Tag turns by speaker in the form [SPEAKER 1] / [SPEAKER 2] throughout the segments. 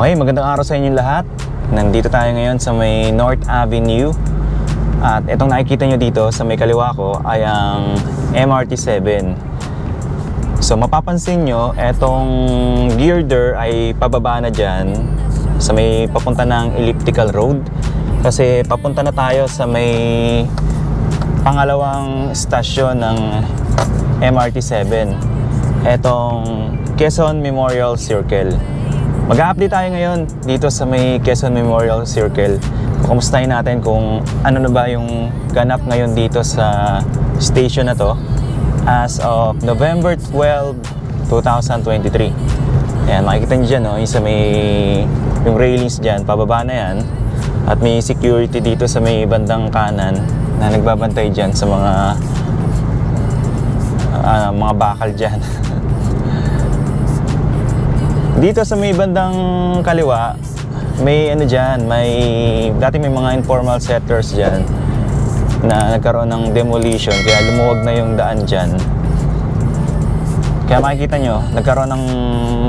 [SPEAKER 1] Okay, magandang araw sa inyong lahat. Nandito tayo ngayon sa may North Avenue. At itong nakikita nyo dito sa may kaliwa ko ay ang MRT7. So mapapansin nyo, itong girder ay pababa na dyan sa may papunta ng elliptical road. Kasi papunta na tayo sa may pangalawang stasyon ng MRT7. Itong Quezon Memorial Circle. Mag-a-update tayo ngayon dito sa may Quezon Memorial Circle. Kumustahin natin kung ano na ba yung ganap ngayon dito sa station na to as of November 12, 2023. Ayan, makikita nyo dyan, no? Yung sa may yung railings dyan, pababa na yan. At may security dito sa may bandang kanan na nagbabantay dyan sa mga bakal dyan. Dito sa may bandang kaliwa, may ano dyan, dati may mga informal settlers dyan na nagkaroon ng demolition, kaya lumuwag na yung daan dyan. Kaya makikita nyo, nagkaroon ng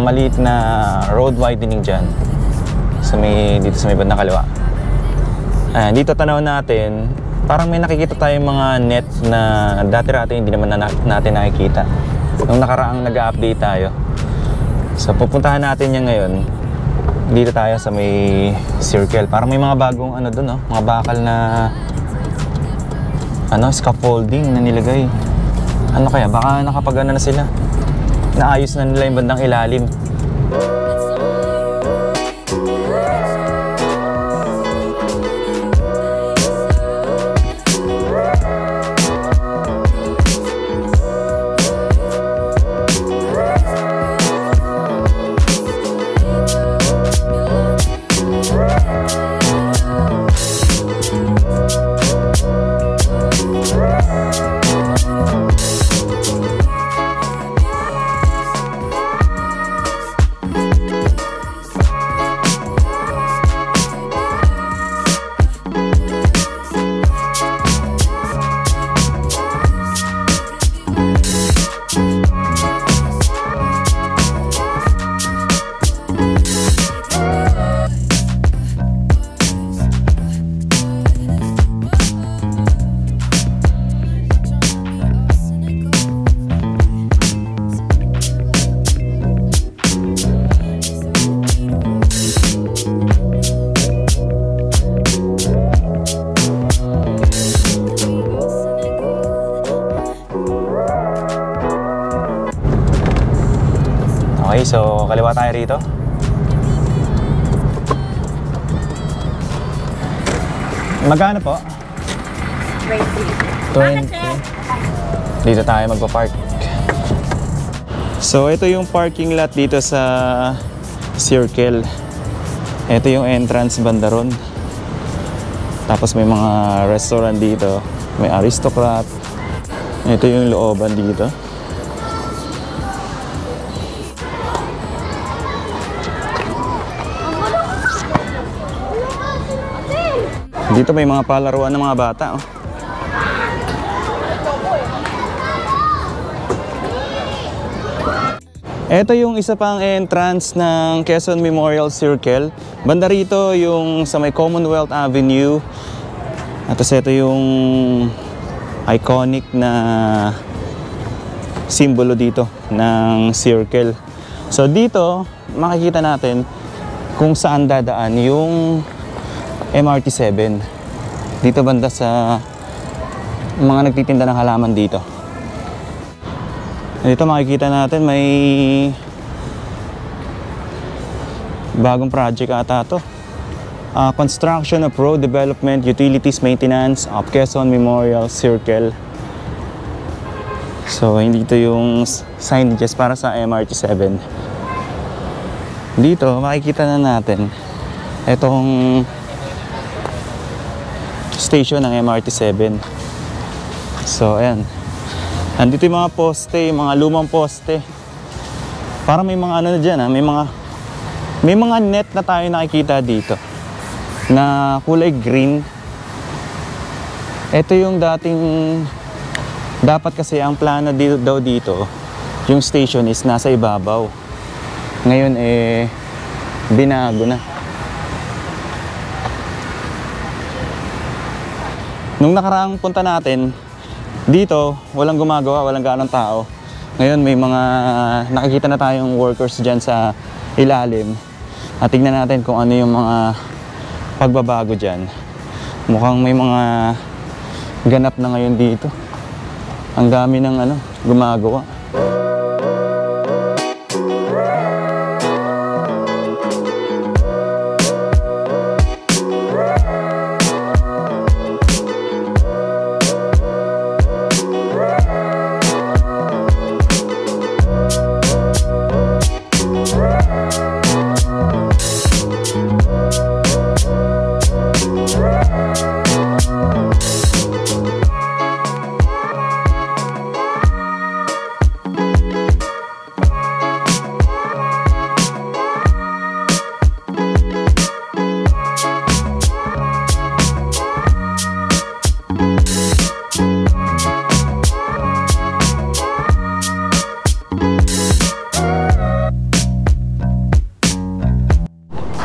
[SPEAKER 1] maliit na road widening dyan dito sa may bandang kaliwa. Dito tanaw natin, parang may nakikita tayong mga net na dati-rati hindi naman natin nakikita. Nung nakaraang nag-update tayo. So pupuntahan natin yan ngayon. Dito tayo sa may circle. Parang may mga bagong ano doon, no? Mga bakal na scaffolding na nilagay. Ano kaya? Baka nakapagana na sila. Naayos na nila yung bandang ilalim. Okay, so kaliwa tayo rito. Magkano po? 20. Dito tayo magpa-park. So ito yung parking lot dito sa Circle. Ito yung entrance banda ron. Tapos may mga restaurant dito. May Aristocrat. Ito yung looban dito. Dito may mga palaruan ng mga bata, oh. Ito yung isa pang entrance ng Quezon Memorial Circle. Banda rito yung sa may Commonwealth Avenue. At ito yung iconic na simbolo dito ng circle. So dito makikita natin kung saan dadaan yung MRT7 dito banda sa mga nagtitinda ng halaman dito. Dito makikita natin may bagong project ata to. Construction of road development utilities maintenance of Quezon Memorial Circle. So hindi ito yung signages para sa MRT7. Dito makikita na natin itong station ng MRT7. So ayan, andito yung mga poste, yung mga lumang poste. Parang may mga ano na dyan, may mga net na tayo nakikita dito na kulay green. Ito yung dapat kasi ang plano daw dito, yung station is nasa ibabaw. Ngayon binago na. Nung nakaraang punta natin, dito, walang gumagawa, walang gaanong tao. Ngayon, may mga nakikita na tayong workers dyan sa ilalim. At tingnan natin kung ano yung mga pagbabago dyan. Mukhang may mga ganap na ngayon dito. Ang dami ng gumagawa.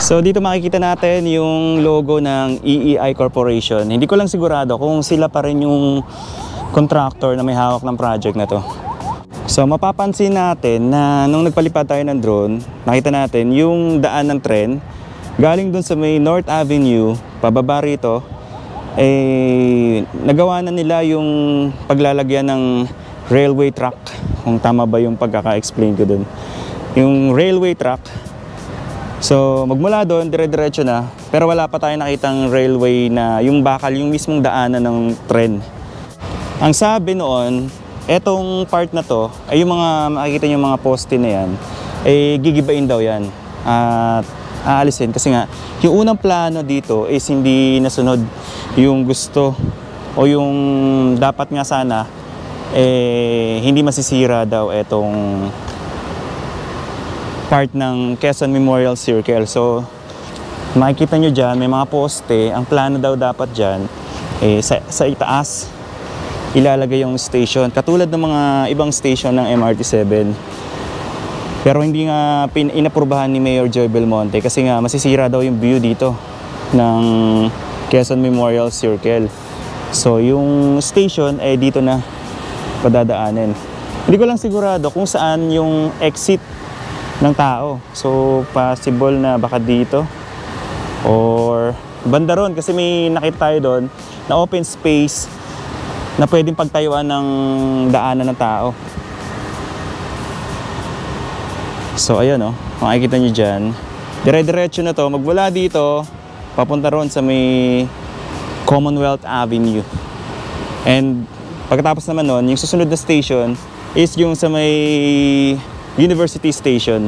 [SPEAKER 1] So dito makikita natin yung logo ng EEI Corporation. Hindi ko lang sigurado kung sila pa rin yung contractor na may hawak ng project na to. So mapapansin natin na nung nagpalipad tayo ng drone, nakita natin yung daan ng tren galing dun sa may North Avenue, pababa rito, nagawa na nila yung paglalagyan ng railway track. Kung tama ba yung pagkaka-explain ko dun. Yung railway track. So magmula doon, dire-diretso na, pero wala pa tayong nakitang railway na yung bakal, yung mismong daanan ng tren. Ang sabi noon, etong part na to, ay yung mga makikita nyo mga poste na yan, gigibain daw yan at aalisin. Kasi nga, yung unang plano dito is hindi nasunod yung gusto o yung dapat nga sana, hindi masisira daw etong part ng Quezon Memorial Circle. So makikita nyo dyan, may mga poste. Ang plano daw dapat dyan, sa itaas ilalagay yung station, katulad ng mga ibang station ng MRT-7. Pero hindi nga inaprubahan ni Mayor Joy Belmonte kasi nga masisira daw yung view dito ng Quezon Memorial Circle. So yung station dito na padadaanin. Hindi ko lang sigurado kung saan yung exit ng tao. So possible na baka dito or banda ron, kasi may nakita tayo doon na open space na pwedeng pagtayuan ng daanan ng tao. So ayun makikita nyo dyan, dire-diretso na to, magmula dito papunta ron sa may Commonwealth Avenue. And pagkatapos naman nun, yung susunod na station is yung sa may University Station.